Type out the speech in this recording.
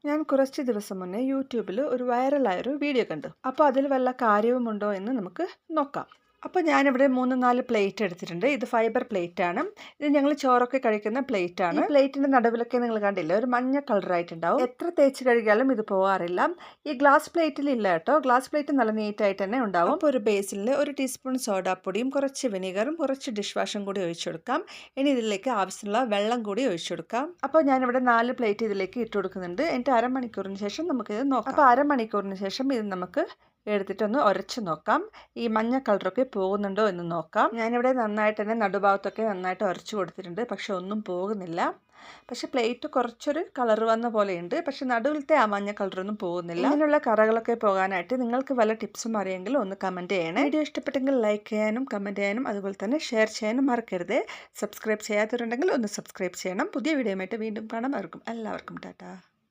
ഞാൻ കുറച്ച് ദിവസം മുന്നേ യൂട്യൂബിൽ ഒരു വൈറലായൊരു വീഡിയോ കണ്ടു. അപ്പോൾ അതിൽ വല്ല കാര്യവുമുണ്ടോ എന്ന് നമുക്ക് നോക്കാം. അപ്പോൾ ഞാനിവിടെ 3-4 പ്ലേറ്റ് എടുത്തിട്ടുണ്ട്. ഇത് ഫൈബർ പ്ലേറ്റ് ആണ്. ഇത് ഞങ്ങൾ ചോറൊക്കെ കഴിക്കുന്ന പ്ലേറ്റ് ആണ്. ഈ പ്ലേറ്റിന്റെ നടുവിലൊക്കെ നിങ്ങൾ കണ്ടില്ലേ, ഒരു മഞ്ഞ കളറായിട്ടുണ്ടാവും. എത്ര തേച്ച് കഴുകിയാലും ഇത് പോകാറില്ല. ഈ ഗ്ലാസ് പ്ലേറ്റിൽ ഇല്ല കേട്ടോ. ഗ്ലാസ് പ്ലേറ്റ് നല്ല നീറ്റായിട്ട് തന്നെ ഉണ്ടാവും. അപ്പോൾ ഒരു ബേസിനിൽ 1 ടീസ്പൂൺ സോഡാപ്പൊടിയും കുറച്ച് വിനീഗറും കുറച്ച് ഡിഷ് വാഷും കൂടി ഒഴിച്ചു കൊടുക്കാം. ഇനി ഇതിലേക്ക് ആവശ്യമുള്ള വെള്ളം കൂടി ഒഴിച്ചു കൊടുക്കാം. അപ്പോൾ ഞാനിവിടെ 4 പ്ലേറ്റ് ഇതിലേക്ക് ഇട്ട് കൊടുക്കുന്നുണ്ട്. എന്നിട്ട് അരമണിക്കൂറിന് ശേഷം നമുക്കിത് നോക്കാം. അപ്പോൾ അരമണിക്കൂറിന് ശേഷം ഇത് നമുക്ക് എടുത്തിട്ടൊന്ന് ഉരച്ച് നോക്കാം. ഈ മഞ്ഞ കളറൊക്കെ പോകുന്നുണ്ടോ എന്ന് നോക്കാം. ഞാനിവിടെ നന്നായിട്ട് തന്നെ നടുഭാഗത്തൊക്കെ നന്നായിട്ട് ഉരച്ച് കൊടുത്തിട്ടുണ്ട്. പക്ഷെ ഒന്നും പോകുന്നില്ല. പക്ഷെ പ്ലേറ്റ് കുറച്ചൊരു കളർ വന്ന പോലെയുണ്ട്. പക്ഷെ നടുവിലത്തെ ആ മഞ്ഞ കളറൊന്നും പോകുന്നില്ല. ഇങ്ങനെയുള്ള കറകളൊക്കെ പോകാനായിട്ട് നിങ്ങൾക്ക് വല്ല ടിപ്സും അറിയെങ്കിൽ ഒന്ന് കമൻറ്റ് ചെയ്യണേ. വീഡിയോ ഇഷ്ടപ്പെട്ടെങ്കിൽ ലൈക്ക് ചെയ്യാനും കമൻറ്റ് ചെയ്യാനും അതുപോലെ തന്നെ ഷെയർ ചെയ്യാനും മറക്കരുത്. സബ്സ്ക്രൈബ് ചെയ്യാത്തവരുണ്ടെങ്കിൽ ഒന്ന് സബ്സ്ക്രൈബ് ചെയ്യണം. പുതിയ വീഡിയോയുമായിട്ട് വീണ്ടും കാണാം. എല്ലാവർക്കും ടാറ്റാ.